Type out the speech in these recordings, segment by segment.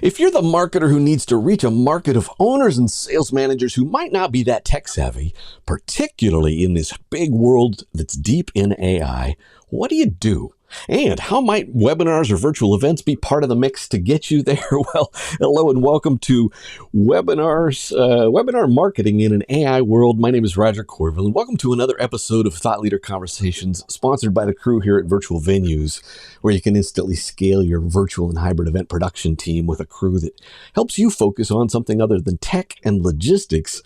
If you're the marketer who needs to reach a market of owners and sales managers who might not be that tech savvy, particularly in this big world that's deep in AI, what do you do? And how might webinars or virtual events be part of the mix to get you there? Well, hello and welcome to webinar marketing in an AI world. My name is Roger Courville, and welcome to another episode of Thought Leader Conversations, sponsored by the crew here at Virtual Venues, where you can instantly scale your virtual and hybrid event production team with a crew that helps you focus on something other than tech and logistics.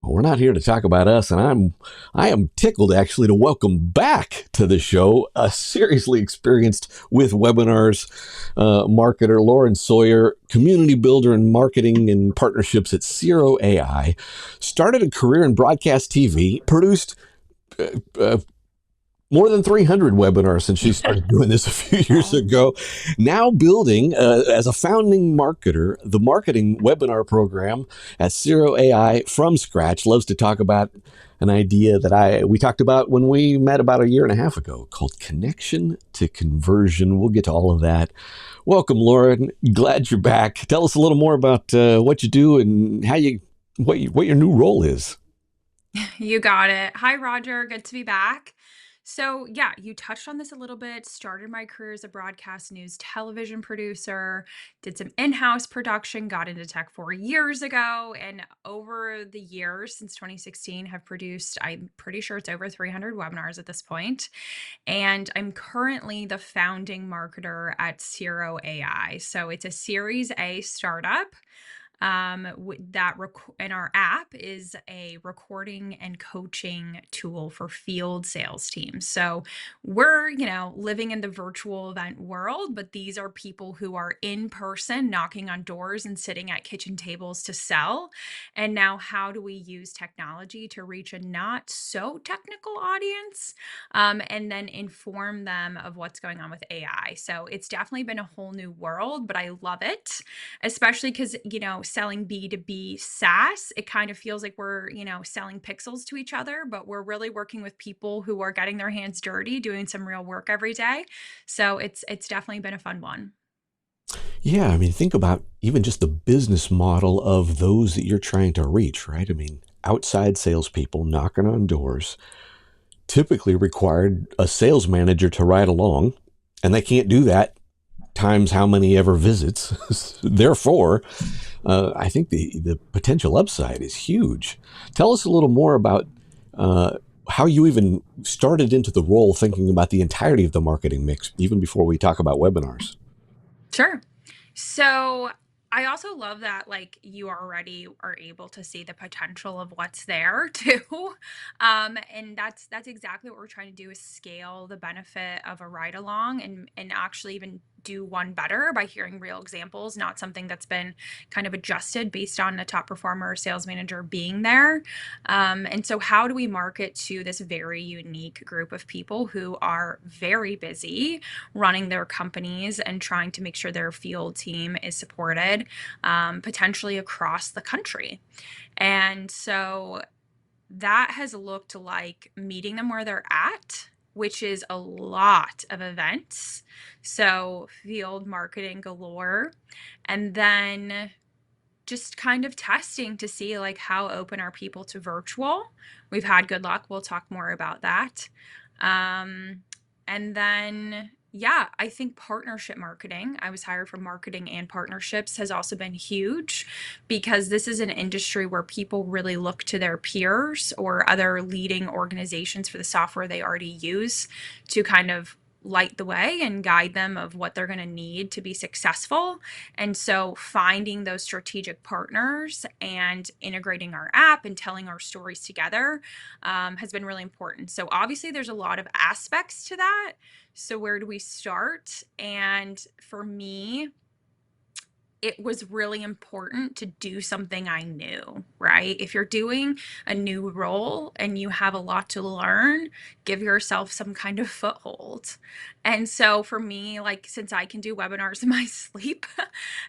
Well, we're not here to talk about us, and I am tickled actually to welcome back to the show a seriously experienced with webinars marketer, Lauren Sawyer, community builder in marketing and partnerships at Siro.ai, started a career in broadcast TV, produced uh, more than 300 webinars since she started doing this a few years ago. Now building, as a founding marketer, the marketing webinar program at Siro.ai from scratch. Loves to talk about an idea that we talked about when we met about a year and a half ago called connection to conversion. We'll get to all of that. Welcome, Lauren. Glad you're back. Tell us a little more about what you do and what your new role is. You got it. Hi, Roger. Good to be back. So, yeah, you touched on this a little bit. Started my career as a broadcast news television producer, did some in house production, got into tech 4 years ago. And over the years since 2016, have produced, I'm pretty sure it's over 300 webinars at this point. And I'm currently the founding marketer at Siro.ai. So, it's a Series A startup and our app is a recording and coaching tool for field sales teams. So we're, living in the virtual event world, but these are people who are in person knocking on doors and sitting at kitchen tables to sell. And now how do we use technology to reach a not so technical audience, and then inform them of what's going on with AI? So it's definitely been a whole new world, but I love it, especially because, selling B2B SaaS, it kind of feels like we're, selling pixels to each other, but we're really working with people who are getting their hands dirty, doing some real work every day. So it's definitely been a fun one. Yeah, I mean, think about even just the business model of those that you're trying to reach, right? I mean, outside salespeople knocking on doors typically required a sales manager to ride along, and they can't do that times how many ever visits. Therefore, I think the potential upside is huge. Tell us a little more about how you even started into the role, thinking about the entirety of the marketing mix, even before we talk about webinars. Sure. So I also love that like you already are able to see the potential of what's there too. And that's exactly what we're trying to do is scale the benefit of a ride along and actually even do one better by hearing real examples, not something that's been kind of adjusted based on a top performer or sales manager being there. And so how do we market to this very unique group of people who are very busy running their companies and trying to make sure their field team is supported, potentially across the country? And so that has looked like meeting them where they're at, which is a lot of events. So field marketing galore. And then just kind of testing to see like how open are people to virtual. We've had good luck. We'll talk more about that. Um, and then, yeah, I think partnership marketing, I was hired for marketing and partnerships, has also been huge because this is an industry where people really look to their peers or other leading organizations for the software they already use to kind of light the way and guide them of what they're going to need to be successful. And so finding those strategic partners and integrating our app and telling our stories together, has been really important. So obviously there's a lot of aspects to that. So where do we start? And for me, it was really important to do something I knew, right? If you're doing a new role and you have a lot to learn, give yourself some kind of foothold. And so for me, like, since I can do webinars in my sleep,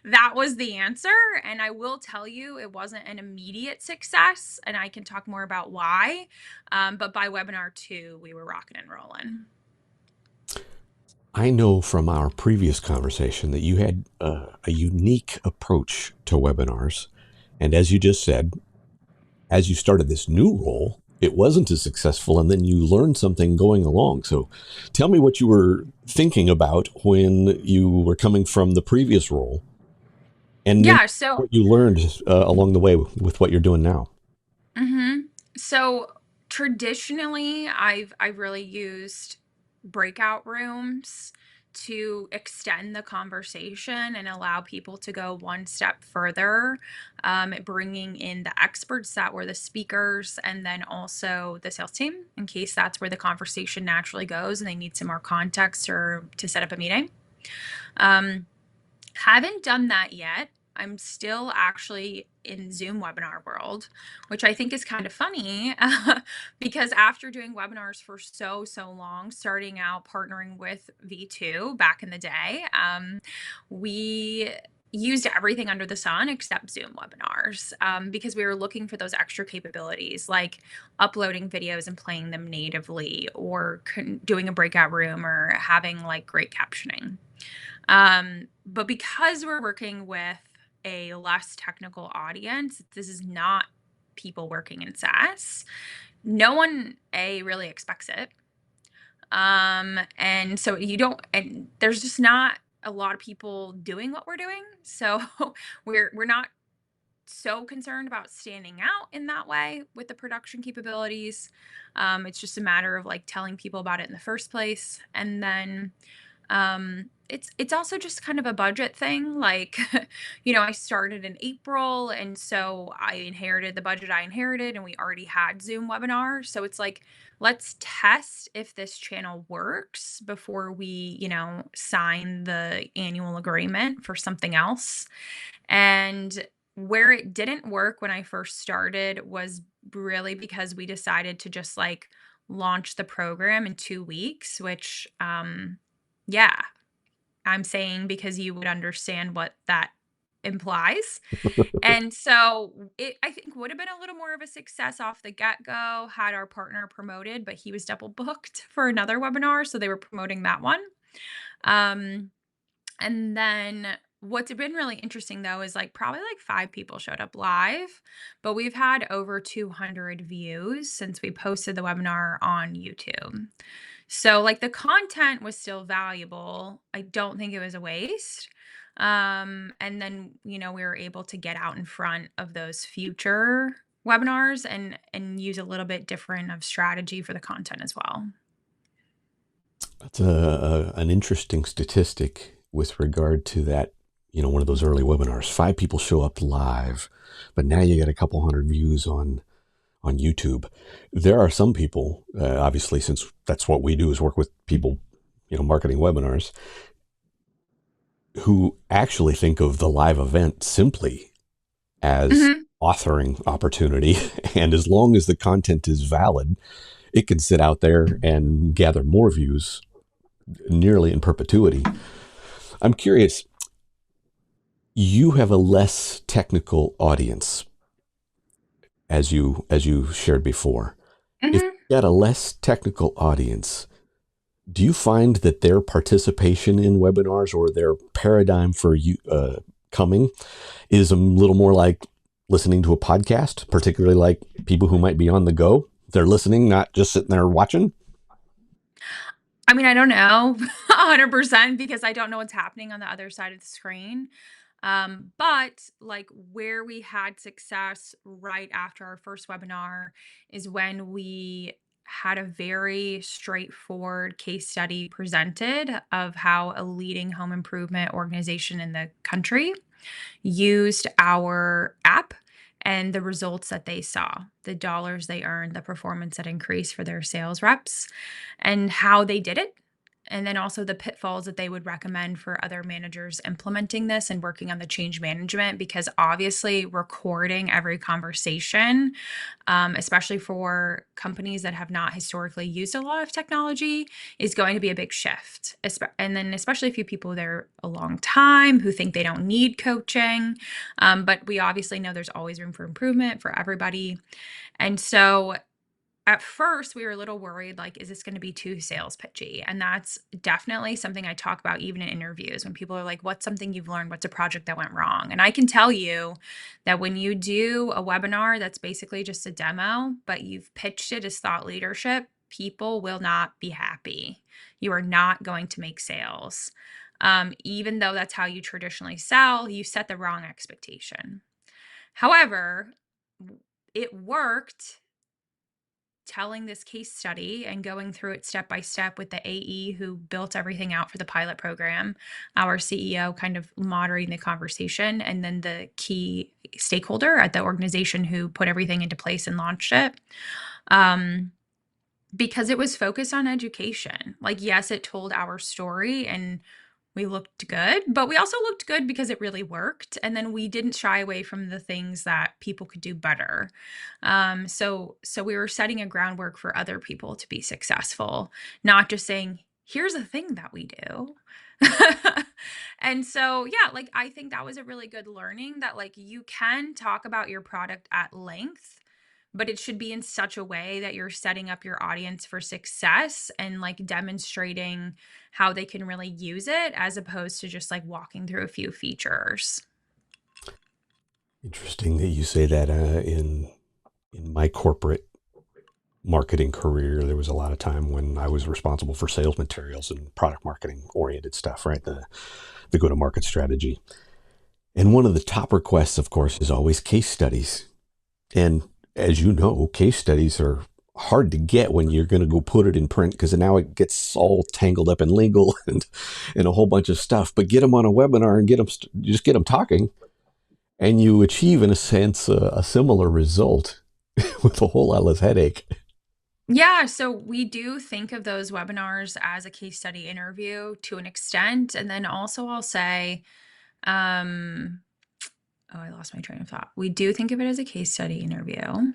that was the answer. And I will tell you, it wasn't an immediate success, and I can talk more about why. But by webinar two, we were rocking and rolling. I know from our previous conversation that you had a unique approach to webinars. And as you just said, as you started this new role, it wasn't as successful, and then you learned something going along. So tell me what you were thinking about when you were coming from the previous role, and then Yeah, so what you learned along the way with what you're doing now. mhm. So traditionally, I've really used breakout rooms to extend the conversation and allow people to go one step further, bringing in the experts that were the speakers and then also the sales team in case that's where the conversation naturally goes and they need some more context or to set up a meeting. Um, haven't done that yet. I'm still actually in Zoom webinar world, which I think is kind of funny because after doing webinars for so long, starting out partnering with V2 back in the day, we used everything under the sun except Zoom webinars because we were looking for those extra capabilities like uploading videos and playing them natively or doing a breakout room or having like great captioning. But because we're working with a less technical audience, this is not people working in SaaS. No one really expects it. And so you don't, and there's just not a lot of people doing what we're doing. So we're not so concerned about standing out in that way with the production capabilities. It's just a matter of like telling people about it in the first place. And then it's also just kind of a budget thing. Like, I started in April, and so I inherited the budget I inherited, and we already had Zoom webinars. So it's like, let's test if this channel works before we, sign the annual agreement for something else. And where it didn't work when I first started was really because we decided to just like launch the program in 2 weeks, which, yeah, I'm saying because you would understand what that implies. And so it, I think, would have been a little more of a success off the get go had our partner promoted, but he was double booked for another webinar. So they were promoting that one. Um, and then what's been really interesting though is like probably like 5 people showed up live, but we've had over 200 views since we posted the webinar on YouTube. So like the content was still valuable. I don't think it was a waste. And then, we were able to get out in front of those future webinars and use a little bit different of strategy for the content as well. That's an interesting statistic with regard to that. One of those early webinars. 5 people show up live, but now you get a couple hundred views on YouTube. There are some people, obviously, since that's what we do is work with people, marketing webinars, who actually think of the live event simply as Mhm. authoring opportunity. And as long as the content is valid, it can sit out there and gather more views nearly in perpetuity. I'm curious, you have a less technical audience as you shared before. If Mhm. you got a less technical audience, do you find that their participation in webinars or their paradigm for you coming is a little more like listening to a podcast, particularly like people who might be on the go? They're listening, not just sitting there watching. I mean, I don't know 100% because I don't know what's happening on the other side of the screen. But like where we had success right after our first webinar is when we had a very straightforward case study presented of how a leading home improvement organization in the country used our app and the results that they saw, the dollars they earned, the performance that increased for their sales reps, and how they did it. And then also the pitfalls that they would recommend for other managers implementing this and working on the change management, because obviously recording every conversation, especially for companies that have not historically used a lot of technology, is going to be a big shift. And then, especially if you people there a long time who think they don't need coaching. But we obviously know there's always room for improvement for everybody. And so at first we were a little worried, like, is this going to be too sales pitchy? And that's definitely something I talk about even in interviews when people are like, what's something you've learned? What's a project that went wrong? And I can tell you that when you do a webinar that's basically just a demo, but you've pitched it as thought leadership, people will not be happy. You are not going to make sales. Even though that's how you traditionally sell, you set the wrong expectation. However, it worked telling this case study and going through it step by step with the AE who built everything out for the pilot program, our CEO kind of moderating the conversation, and then the key stakeholder at the organization who put everything into place and launched it. Because it was focused on education. Like, yes, it told our story and we looked good, but we also looked good because it really worked. And then we didn't shy away from the things that people could do better. So we were setting a groundwork for other people to be successful, not just saying, here's a thing that we do. And so, yeah, like I think that was a really good learning that like you can talk about your product at length, but it should be in such a way that you're setting up your audience for success and like demonstrating how they can really use it as opposed to just like walking through a few features. Interesting that you say that. In my corporate marketing career, there was a lot of time when I was responsible for sales materials and product marketing oriented stuff, right? The go to market strategy. And one of the top requests, of course, is always case studies. And as you know, case studies are hard to get when you're going to go put it in print because now it gets all tangled up in legal and a whole bunch of stuff. But get them on a webinar and just get them talking, and you achieve, in a sense, a similar result with a whole lot less headache. Yeah, so we do think of those webinars as a case study interview to an extent. And then also I'll say, um, oh, I lost my train of thought. We do think of it as a case study interview.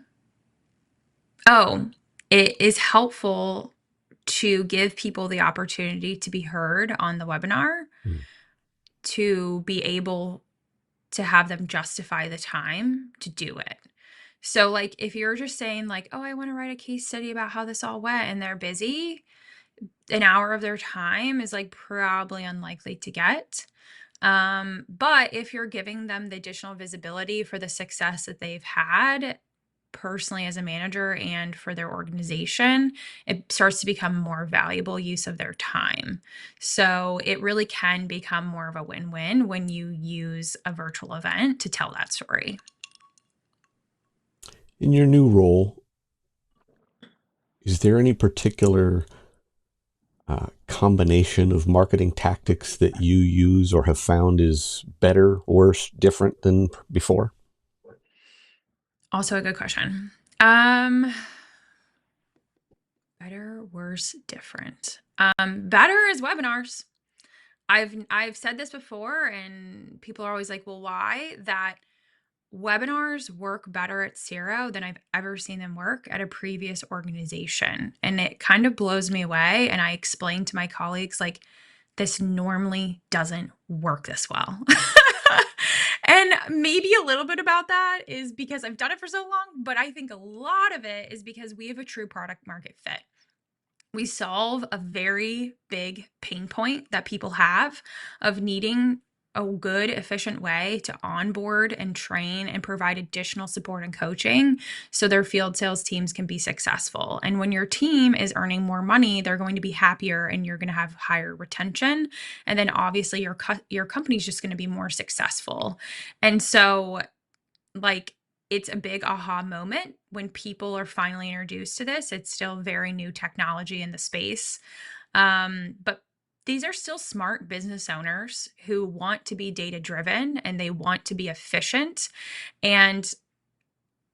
Oh, it is helpful to give people the opportunity to be heard on the webinar, Mm. to be able to have them justify the time to do it. So, like, if you're just saying, like, oh, I want to write a case study about how this all went, and they're busy, an hour of their time is like probably unlikely to get. But if you're giving them the additional visibility for the success that they've had personally as a manager and for their organization, it starts to become more valuable use of their time. So it really can become more of a win-win when you use a virtual event to tell that story. In your new role, is there any particular combination of marketing tactics that you use or have found is better, worse, different than before? Also a good question. Better, worse, different. Better is webinars. I've said this before and people are always like, "Well, why?" That webinars work better at Siro than I've ever seen them work at a previous organization. And it kind of blows me away. And I explain to my colleagues, like, this normally doesn't work this well. And maybe a little bit about that is because I've done it for so long, but I think a lot of it is because we have a true product market fit. We solve a very big pain point that people have of needing a good, efficient way to onboard and train and provide additional support and coaching so their field sales teams can be successful. And when your team is earning more money, they're going to be happier and you're going to have higher retention. And then obviously your company's just going to be more successful. And so, like, it's a big aha moment when people are finally introduced to this. It's still very new technology in the space. But these are still smart business owners who want to be data driven and they want to be efficient. And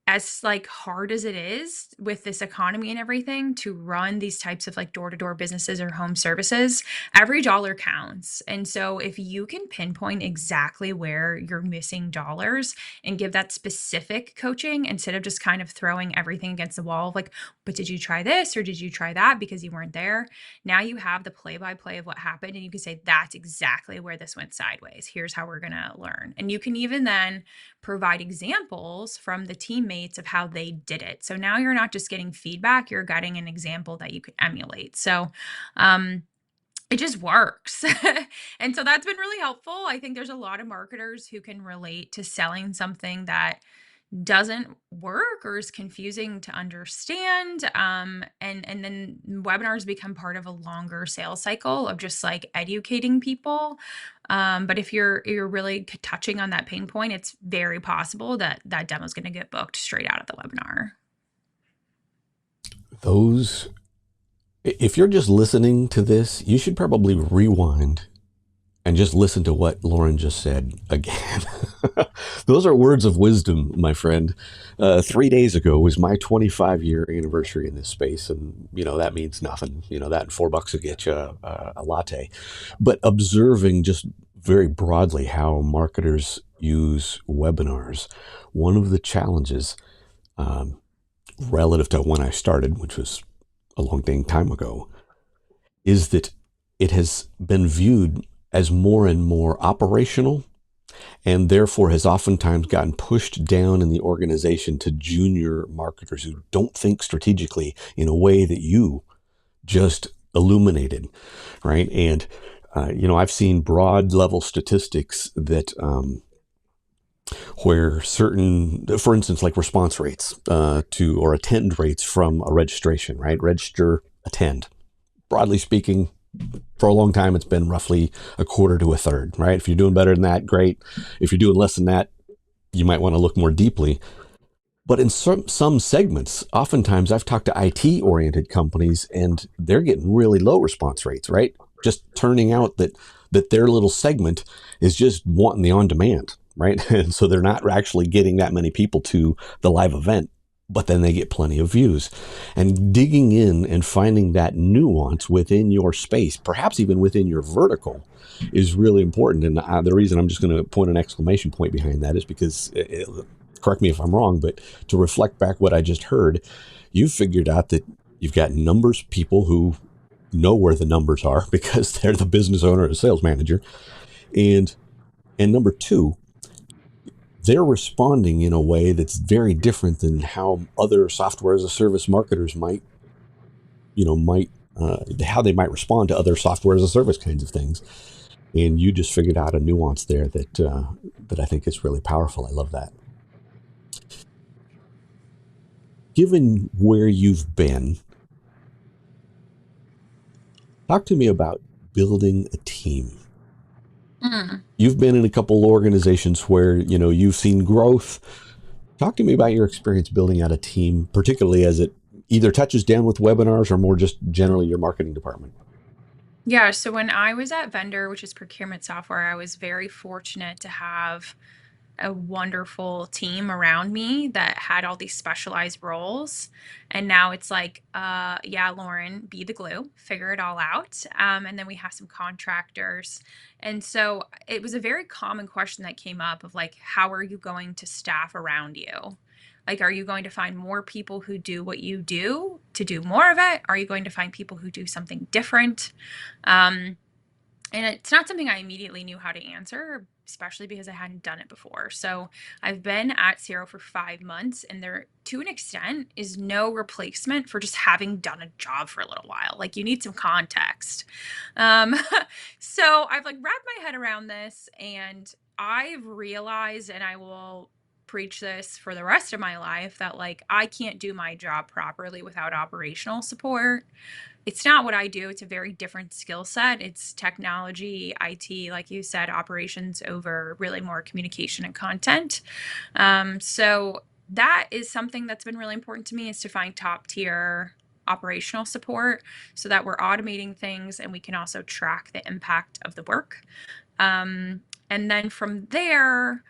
as like hard as it is with this economy and everything to run these types of like door-to-door businesses or home services, every dollar counts. And so if you can pinpoint exactly where you're missing dollars and give that specific coaching instead of just kind of throwing everything against the wall, like, but did you try this or did you try that because you weren't there? Now you have the play-by-play of what happened and you can say, that's exactly where this went sideways. Here's how we're going to learn. And you can even then provide examples from the team teammates of how they did it. So now you're not just getting feedback, you're getting an example that you can emulate. So, um, it just works. And so that's been really helpful. I think there's a lot of marketers who can relate to selling something that doesn't work or is confusing to understand. And then webinars become part of a longer sales cycle of just like educating people. But if you're really touching on that pain point, it's very possible that that demo is going to get booked straight out of the webinar. Those, if you're just listening to this, you should probably rewind and just listen to what Lauren just said again. Those are words of wisdom, my friend. 3 days ago was my 25-year anniversary in this space, and that means nothing. That and $4 will get you a latte. But observing just very broadly how marketers use webinars, one of the challenges relative to when I started, which was a long dang time ago, is that it has been viewed as more and more operational, and therefore has oftentimes gotten pushed down in the organization to junior marketers who don't think strategically in a way that you just illuminated, right? And I've seen broad level statistics that where certain, for instance, like response rates to or attend rates from a registration, right? Register, attend. Broadly speaking, for a long time, it's been roughly a quarter to a third, right? If you're doing better than that, great. If you're doing less than that, you might want to look more deeply. But in some segments, oftentimes I've talked to IT-oriented companies, and they're getting really low response rates, right? Just turning out that their little segment is just wanting the on-demand, right? And so they're not actually getting that many people to the live event, but then they get plenty of views. And digging in and finding that nuance within your space, perhaps even within your vertical, is really important. And the reason I'm just going to put an exclamation point behind that is because, correct me if I'm wrong, but to reflect back what I just heard, you've figured out that you've got numbers, people who know where the numbers are because they're the business owner or sales manager. And number two, they're responding in a way that's very different than how other software as a service marketers might how they might respond to other software as a service kinds of things. And you just figured out a nuance there that I think is really powerful. I love that. Given where you've been, talk to me about building a team. Mm. You've been in a couple organizations where you've seen growth. Talk to me about your experience building out a team, particularly as it either touches down with webinars or more just generally your marketing department. Yeah, so when I was at Vendor, which is procurement software, I was very fortunate to have a wonderful team around me that had all these specialized roles. And now it's like, yeah, Lauren, be the glue, figure it all out. And then we have some contractors. And so it was a very common question that came up of like, how are you going to staff around you? Like, are you going to find more people who do what you do to do more of it? Are you going to find people who do something different? Um, and it's not something I immediately knew how to answer, especially because I hadn't done it before. So I've been at Siro for 5 months, and there, to an extent, is no replacement for just having done a job for a little while. Like, you need some context. Um, so I've like wrapped my head around this, and I've realized, and I will preach this for the rest of my life, that like I can't do my job properly without operational support. It's not what I do. It's a very different skill set. It's technology, IT, like you said, operations over really more communication and content. So that is something that's been really important to me, is to find top tier operational support so that we're automating things and we can also track the impact of the work. And then from there,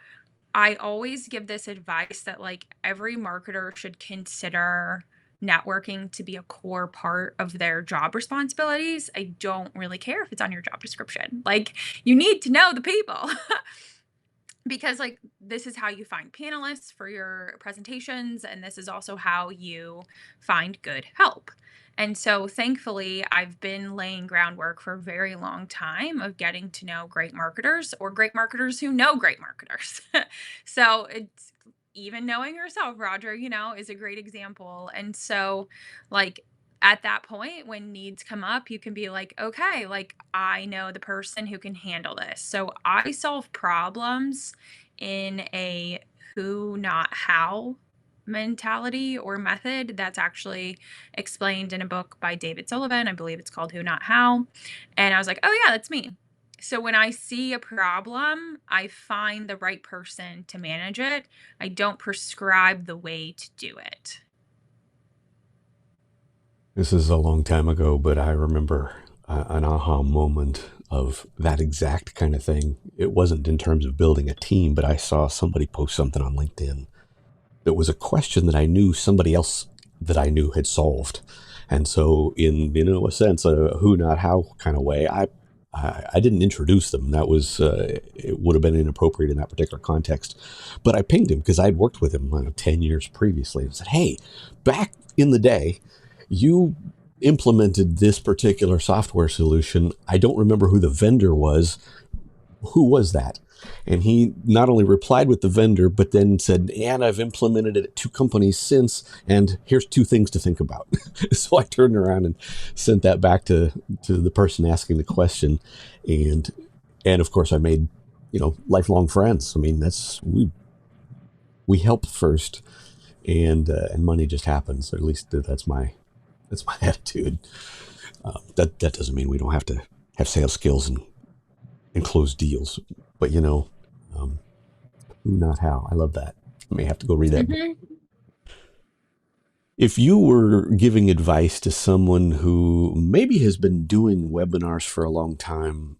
I always give this advice that like every marketer should consider networking to be a core part of their job responsibilities. I don't really care if it's on your job description. Like, you need to know the people. Because like this is how you find panelists for your presentations, and this is also how you find good help. And so thankfully I've been laying groundwork for a very long time of getting to know great marketers, or great marketers who know great marketers. So it's even knowing yourself, Roger, is a great example. And so, like, at that point, when needs come up, you can be like, okay, like, I know the person who can handle this. So I solve problems in a who, not how mentality or method that's actually explained in a book by David Sullivan. I believe it's called Who, Not How. And I was like, oh, yeah, that's me. So when I see a problem, I find the right person to manage it. I don't prescribe the way to do it. This is a long time ago, but I remember an aha moment of that exact kind of thing. It wasn't in terms of building a team, but I saw somebody post something on LinkedIn that was a question that I knew somebody else that I knew had solved. And so, in a sense, a who not how kind of way, I didn't introduce them. That was it would have been inappropriate in that particular context. But I pinged him because I'd worked with him 10 years previously and said, "Hey, back in the day, you implemented this particular software solution. I don't remember who the vendor was. Who was that?" And he not only replied with the vendor, but then said, "And I've implemented it at two companies since, and here's two things to think about." So I turned around and sent that back to the person asking the question, and of course I made lifelong friends. I mean, that's we help first, and money just happens. Or at least that's my attitude. That doesn't mean we don't have to have sales skills and close deals, but um, who not how. I love that. I may have to go read that book. Hmm. If you were giving advice to someone who maybe has been doing webinars for a long time,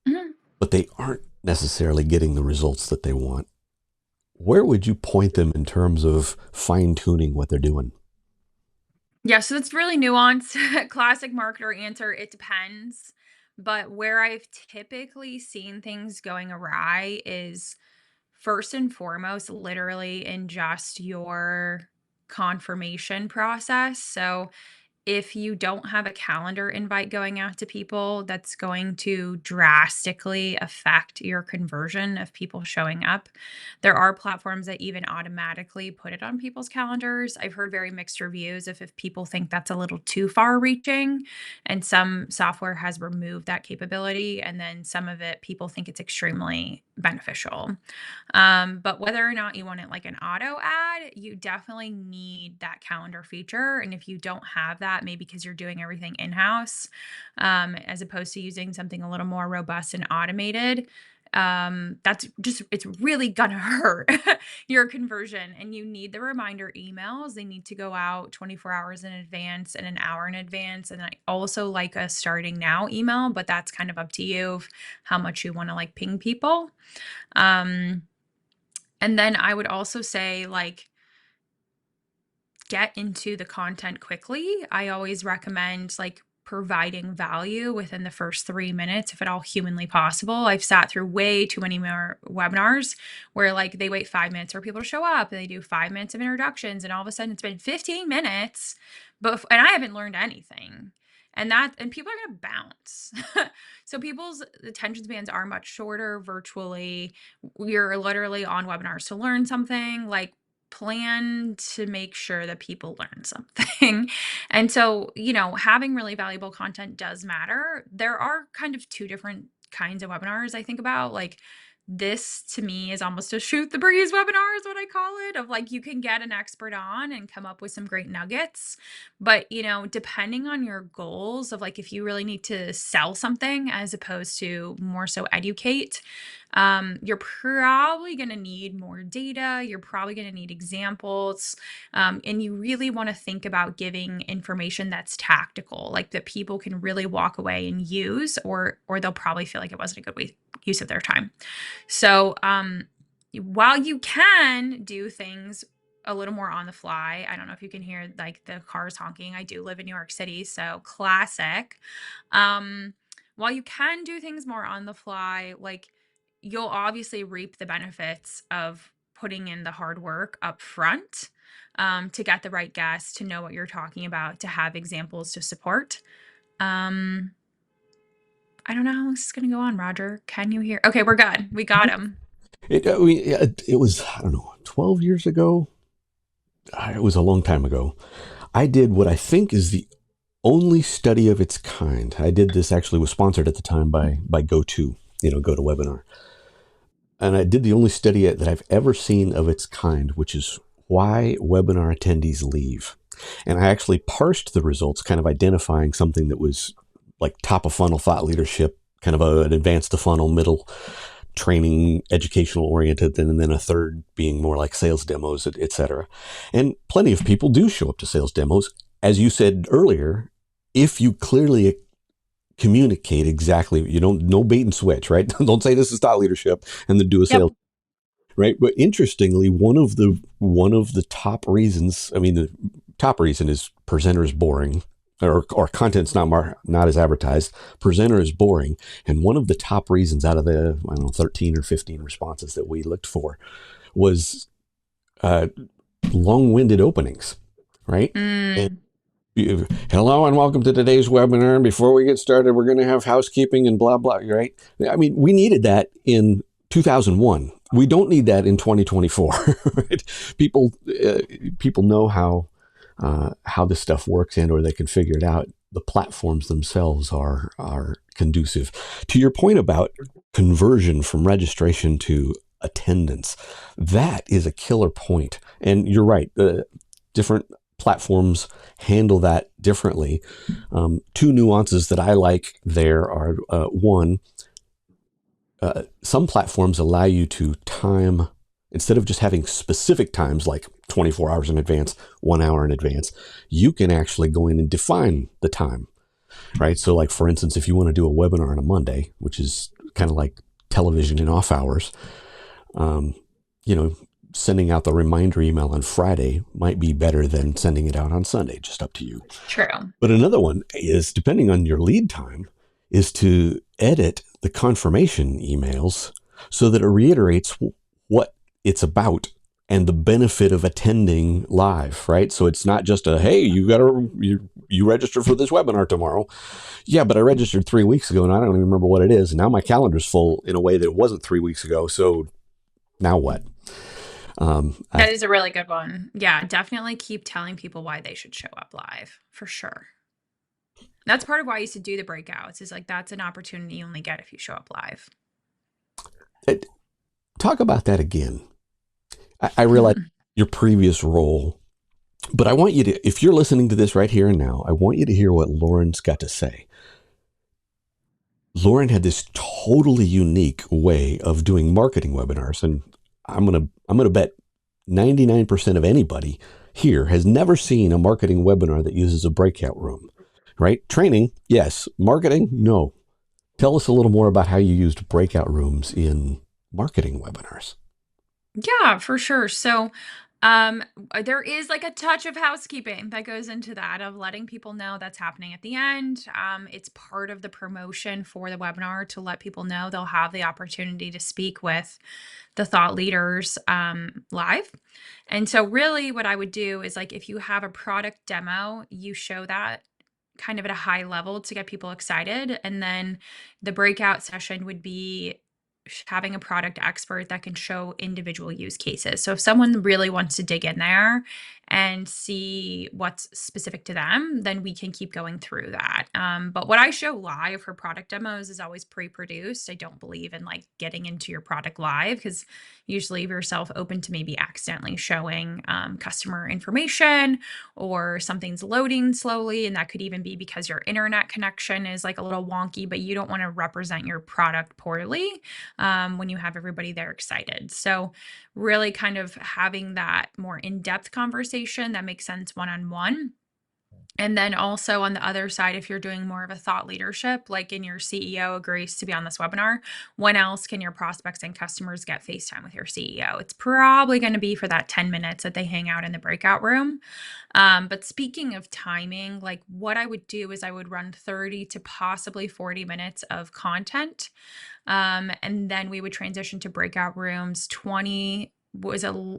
Hmm. but they aren't necessarily getting the results that they want, where would you point them in terms of fine tuning what they're doing? Yeah, so it's really nuanced. Classic marketer answer, it depends. But where I've typically seen things going awry is first and foremost, literally in just your confirmation process. So if you don't have a calendar invite going out to people, that's going to drastically affect your conversion of people showing up. There are platforms that even automatically put it on people's calendars. I've heard very mixed reviews if people think that's a little too far reaching, and some software has removed that capability, and then some of it people think it's extremely beneficial. But whether or not you want it like an auto ad, you definitely need that calendar feature. And if you don't have that, maybe because you're doing everything in house, as opposed to using something a little more robust and automated, that's just, it's really gonna hurt your conversion. And you need the reminder emails. They need to go out 24 hours in advance and an hour in advance. And I also like a starting now email, but that's kind of up to you of how much you want to like ping people. Um, and then I would also say, like, get into the content quickly. I always recommend, like, providing value within the first 3 minutes, if at all humanly possible. I've sat through way too many more webinars where, like, they wait 5 minutes for people to show up and they do 5 minutes of introductions, and all of a sudden it's been 15 minutes, and I haven't learned anything. And people are going to bounce. So people's attention spans are much shorter virtually. You're literally on webinars to learn something. Like, plan to make sure that people learn something. And so, having really valuable content does matter. There are kind of two different kinds of webinars I think about. Like, this to me is almost a shoot the breeze webinar, is what I call it, of like, you can get an expert on and come up with some great nuggets. But, depending on your goals of, like, if you really need to sell something as opposed to more so educate, you're probably going to need more data. You're probably going to need examples. And you really want to think about giving information that's tactical, like that people can really walk away and use, or they'll probably feel like it wasn't a good use of their time. So, while you can do things a little more on the fly, I don't know if you can hear like the cars honking. I do live in New York City, so classic. Um, while you can do things more on the fly, like, you'll obviously reap the benefits of putting in the hard work up front, to get the right guests, to know what you're talking about, to have examples to support. Um, I don't know how this is going to go on, Roger. Can you hear? Okay, we're good. We got him. It was, I don't know, 12 years ago. It was a long time ago. I did what I think is the only study of its kind. I did this actually was sponsored at the time by GoTo, GoToWebinar. And I did the only study that I've ever seen of its kind, which is why webinar attendees leave. And I actually parsed the results, kind of identifying something that was like top of funnel thought leadership, kind of an advanced to funnel, middle training, educational oriented, and then a third being more like sales demos, et cetera. And plenty of people do show up to sales demos. As you said earlier, if you clearly communicate exactly, no bait and switch, right? Don't say this is thought leadership and then do a Yep. sales, right? But interestingly, one of the top reasons, I mean, the top reason is presenter is boring, or content's not as advertised. Presenter is boring, and one of the top reasons out of the 13 or 15 responses that we looked for was long-winded openings, right? And Mm. hello and welcome to today's webinar. Before we get started, we're going to have housekeeping and blah blah. Right? I mean, we needed that in 2001. We don't need that in 2024. Right? People know how this stuff works, and or they can figure it out. The platforms themselves are conducive. To your point about conversion from registration to attendance, that is a killer point. And you're right. Different platforms handle that differently. Two nuances that I like there are one, some platforms allow you to time, instead of just having specific times like 24 hours in advance, 1 hour in advance, you can actually go in and define the time, right? So like, for instance, if you want to do a webinar on a Monday, which is kind of like television in off hours, sending out the reminder email on Friday might be better than sending it out on Sunday, just up to you. True. But another one is, depending on your lead time, is to edit the confirmation emails so that it reiterates what it's about and the benefit of attending live, right? So it's not just hey, you register for this webinar tomorrow. Yeah, but I registered 3 weeks ago and I don't even remember what it is. And now my calendar's full in a way that it wasn't 3 weeks ago. So now what? That is a really good one. Yeah, definitely keep telling people why they should show up live, for sure. That's part of why I used to do the breakouts, is like that's an opportunity you only get if you show up live. Talk about that again. I realize your previous role, but I want you to, if you're listening to this right here and now, I want you to hear what Lauren's got to say. Lauren had this totally unique way of doing marketing webinars, and I'm gonna bet 99% of anybody here has never seen a marketing webinar that uses a breakout room, right? Training, yes. Marketing, no. Tell us a little more about how you used breakout rooms in marketing webinars. Yeah, for sure. So, there is like a touch of housekeeping that goes into that, of letting people know that's happening at the end. It's part of the promotion for the webinar to let people know they'll have the opportunity to speak with the thought leaders live. And so, really, what I would do is like if you have a product demo, you show that kind of at a high level to get people excited. And then the breakout session would be having a product expert that can show individual use cases. So if someone really wants to dig in there and see what's specific to them, then we can keep going through that. But what I show live for product demos is always pre-produced. I don't believe in like getting into your product live, because usually leave yourself open to maybe accidentally showing customer information, or something's loading slowly. And that could even be because your internet connection is like a little wonky, but you don't want to represent your product poorly when you have everybody there excited. So really kind of having that more in-depth conversation that makes sense one-on-one. And then also on the other side, if you're doing more of a thought leadership, like in your CEO agrees to be on this webinar, when else can your prospects and customers get FaceTime with your CEO? It's probably going to be for that 10 minutes that they hang out in the breakout room. But speaking of timing, like what I would do is I would run 30 to possibly 40 minutes of content. And then we would transition to breakout rooms. 20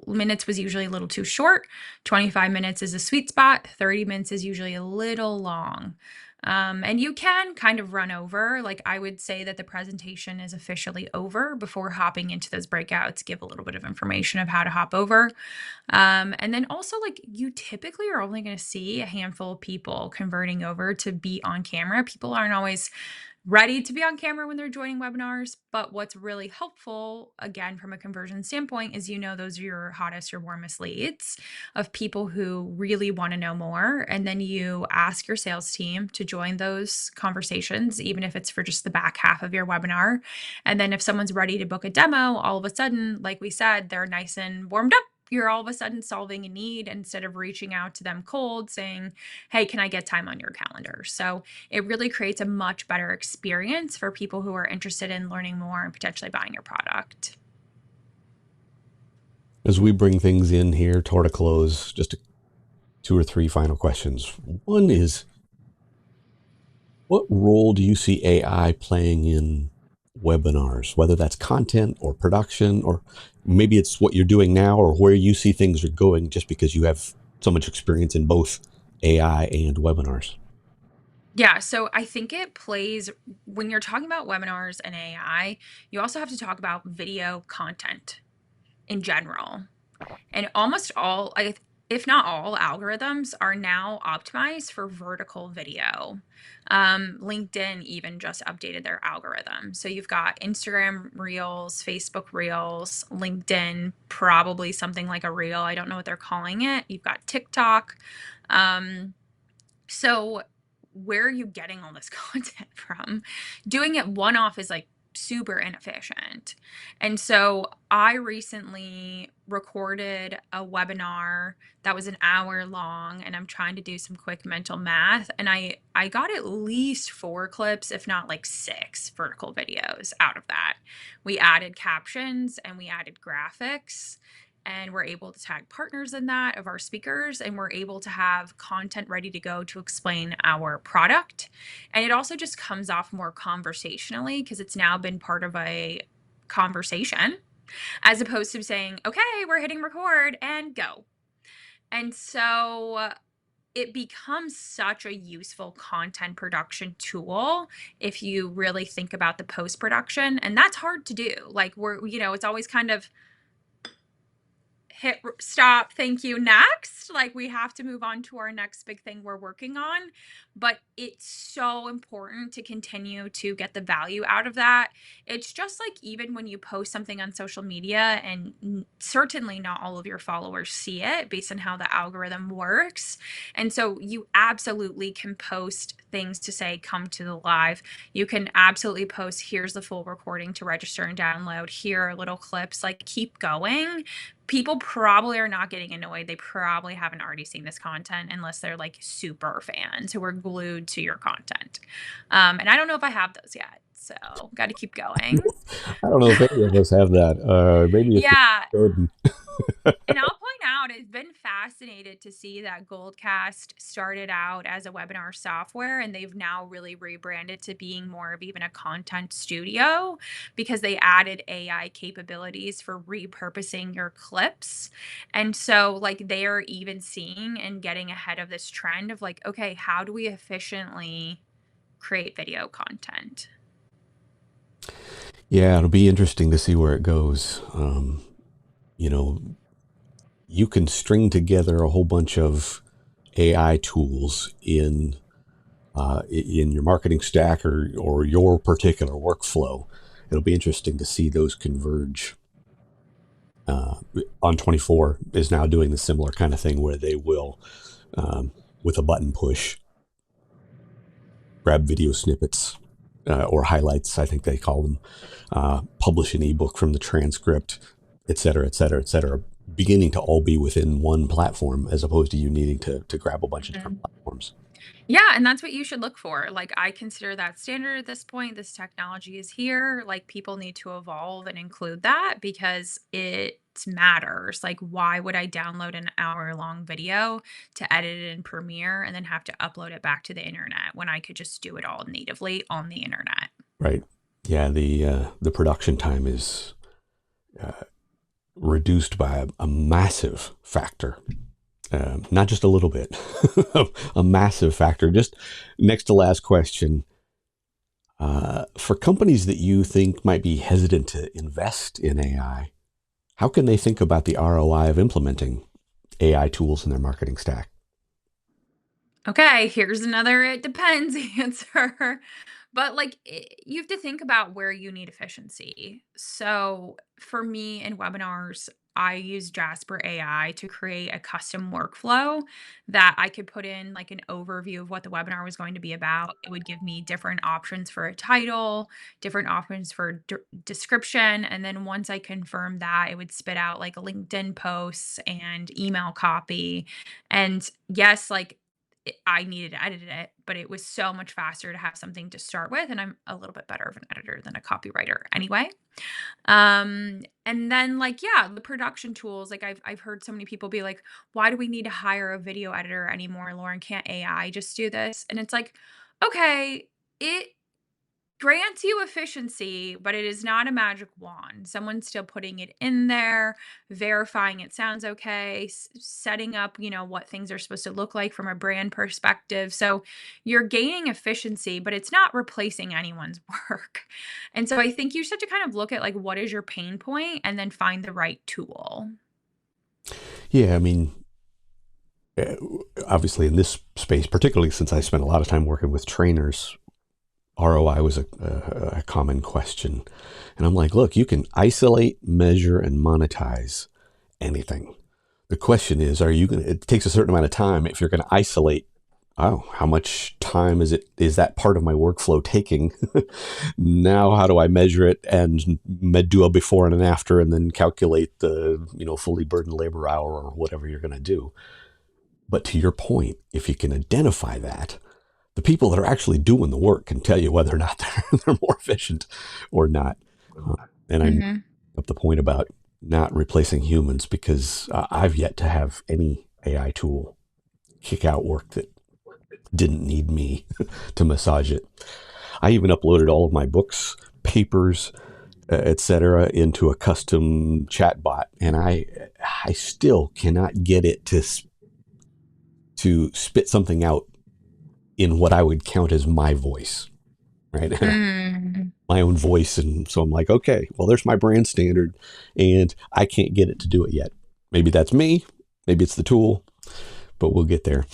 minutes was usually a little too short. 25 minutes is a sweet spot. 30 minutes is usually a little long. And you can kind of run over. Like I would say that the presentation is officially over before hopping into those breakouts, give a little bit of information of how to hop over. And then also, like, you typically are only going to see a handful of people converting over to be on camera. People aren't always ready to be on camera when they're joining webinars. But what's really helpful, again, from a conversion standpoint, is those are your hottest, your warmest leads of people who really want to know more. And then you ask your sales team to join those conversations, even if it's for just the back half of your webinar. And then if someone's ready to book a demo, all of a sudden, like we said, they're nice and warmed up. You're all of a sudden solving a need instead of reaching out to them cold saying, hey, can I get time on your calendar? So it really creates a much better experience for people who are interested in learning more and potentially buying your product. As we bring things in here toward a close, just two or three final questions. One is, what role do you see AI playing in webinars, whether that's content or production, or maybe it's what you're doing now or where you see things are going just because you have so much experience in both AI and webinars? Yeah, so I think it plays when you're talking about webinars and AI, you also have to talk about video content in general. And almost all, if not all, algorithms are now optimized for vertical video. LinkedIn even just updated their algorithm. So you've got Instagram Reels, Facebook Reels, LinkedIn, probably something like a Reel. I don't know what they're calling it. You've got TikTok. So where are you getting all this content from? Doing it one off is like super inefficient. And so I recently recorded a webinar that was an hour long, and I'm trying to do some quick mental math. And I got at least 4 clips, if not like 6 vertical videos out of that. We added captions and we added graphics, and we're able to tag partners in that of our speakers, and we're able to have content ready to go to explain our product. And it also just comes off more conversationally because it's now been part of a conversation as opposed to saying, okay, we're hitting record and go. And so it becomes such a useful content production tool if you really think about the post production, and that's hard to do. Like it's always kind of hit stop, thank you, next. Like we have to move on to our next big thing we're working on. But it's so important to continue to get the value out of that. It's just like even when you post something on social media, and certainly not all of your followers see it based on how the algorithm works. And so you absolutely can post things to say, come to the live. You can absolutely post, here's the full recording to register and download. Here are little clips, like keep going. People probably are not getting annoyed. They probably haven't already seen this content unless they're like super fans who are glued to your content. And I don't know if I have those yet. So got to keep going. I don't know if any of us have that. Maybe if Yeah. Jordan. And I'll point out, it's been fascinated to see that Goldcast started out as a webinar software, and they've now really rebranded to being more of even a content studio because they added AI capabilities for repurposing your clips. And so, like, they're even seeing and getting ahead of this trend of like, okay, how do we efficiently create video content? Yeah, it'll be interesting to see where it goes. You know, you can string together a whole bunch of AI tools in your marketing stack or your particular workflow. It'll be interesting to see those converge. On24 is now doing the similar kind of thing where they will, with a button push, grab video snippets or highlights, I think they call them, publish an ebook from the transcript, et cetera, et cetera, et cetera, beginning to all be within one platform as opposed to you needing to grab a bunch of different platforms. Yeah, and that's what you should look for. Like, I consider that standard at this point. This technology is here. Like, people need to evolve and include that because it matters. Like, why would I download an hour-long video to edit it in Premiere and then have to upload it back to the internet when I could just do it all natively on the internet? Right. Yeah, the production time is reduced by a massive factor. Not just a little bit, a massive factor. Just next to last question. For companies that you think might be hesitant to invest in AI, how can they think about the ROI of implementing AI tools in their marketing stack? Okay, here's another it depends answer. But like you have to think about where you need efficiency. So for me in webinars, I use Jasper AI to create a custom workflow that I could put in like an overview of what the webinar was going to be about. It would give me different options for a title, different options for description. And then once I confirmed that, it would spit out like LinkedIn posts and email copy. And yes, like I needed to edit it, but it was so much faster to have something to start with, and I'm a little bit better of an editor than a copywriter anyway. And then like, yeah, the production tools, like I've heard so many people be like, "Why do we need to hire a video editor anymore, Lauren? Can't AI just do this?" And it's like, okay, it grants you efficiency, but it is not a magic wand. Someone's still putting it in there, verifying it sounds okay, setting up, what things are supposed to look like from a brand perspective. So you're gaining efficiency, but it's not replacing anyone's work. And so I think you should have to kind of look at like what is your pain point and then find the right tool. Yeah, I mean, uh, obviously in this space, particularly since I spent a lot of time working with trainers, ROI was a common question. And I'm like, look, you can isolate, measure, and monetize anything. The question is, it takes a certain amount of time. If you're going to isolate, oh, how much time is that part of my workflow taking? Now, how do I measure it and do a before and an after and then calculate the, fully burdened labor hour or whatever you're going to do? But to your point, if you can identify that, the people that are actually doing the work can tell you whether or not they're more efficient or not. And I Mhm. up the point about not replacing humans because I've yet to have any AI tool kick out work that didn't need me to massage it. I even uploaded all of my books, papers, etc., into a custom chatbot, and I still cannot get it to spit something out in what I would count as my voice, right? Mm. My own voice. And so I'm like, okay, well, there's my brand standard, and I can't get it to do it yet. Maybe that's me. Maybe it's the tool, but we'll get there.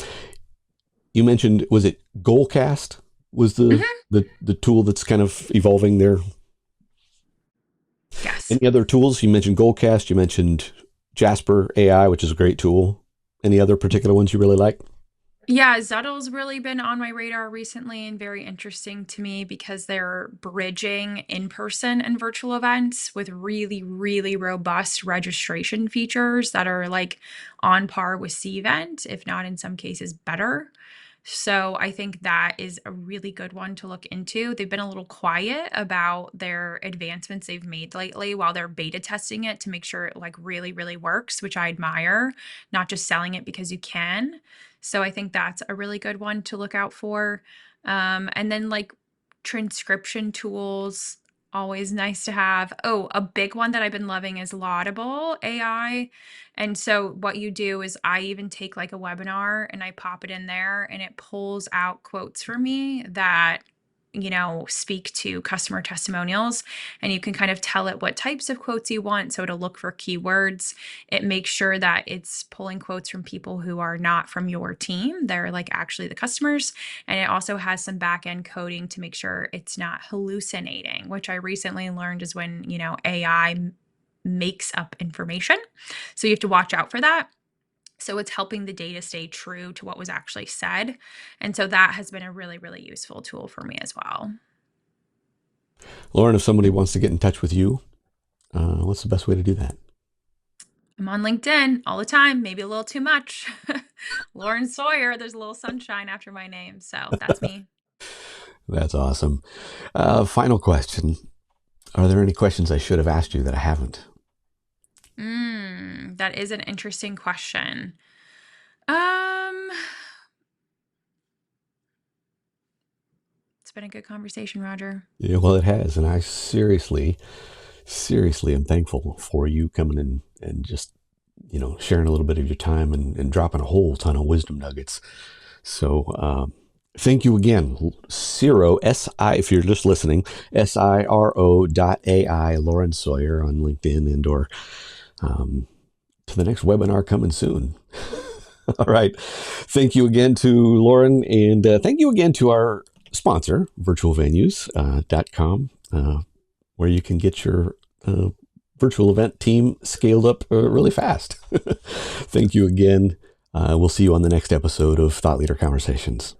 You mentioned, was it Goalcast? Was Mhm. the tool that's kind of evolving there? Yes. Any other tools? You mentioned Goalcast. You mentioned Jasper AI, which is a great tool. Any other particular ones you really like? Yeah, Zuddle's really been on my radar recently and very interesting to me because they're bridging in-person and virtual events with really, really robust registration features that are like on par with Cvent, if not in some cases better. So I think that is a really good one to look into. They've been a little quiet about their advancements they've made lately while they're beta testing it to make sure it like really, really works, which I admire, not just selling it because you can. So I think that's a really good one to look out for. And then like transcription tools, always nice to have. Oh, a big one that I've been loving is Laudable AI. And so what you do is I even take like a webinar and I pop it in there and it pulls out quotes for me that speak to customer testimonials, and you can kind of tell it what types of quotes you want, so it'll look for keywords. It makes sure that it's pulling quotes from people who are not from your team. They're like actually the customers. And it also has some back end coding to make sure it's not hallucinating, which I recently learned is when, AI makes up information. So you have to watch out for that. So it's helping the data stay true to what was actually said. And so that has been a really, really useful tool for me as well. Lauren, if somebody wants to get in touch with you, what's the best way to do that? I'm on LinkedIn all the time, maybe a little too much. Lauren Sawyer, there's a little sunshine after my name. So that's me. That's awesome. Final question. Are there any questions I should have asked you that I haven't? That is an interesting question. Um, it's been a good conversation, Roger. Yeah, well, it has. And I seriously am thankful for you coming in and just sharing a little bit of your time and dropping a whole ton of wisdom nuggets. So thank you again, Siro, S-I, if you're just listening, Siro.ai, Lauren Sawyer on LinkedIn and/or to the next webinar coming soon. All right. Thank you again to Lauren, and thank you again to our sponsor, virtualvenues.com, where you can get your virtual event team scaled up really fast. Thank you again. We'll see you on the next episode of Thought Leader Conversations.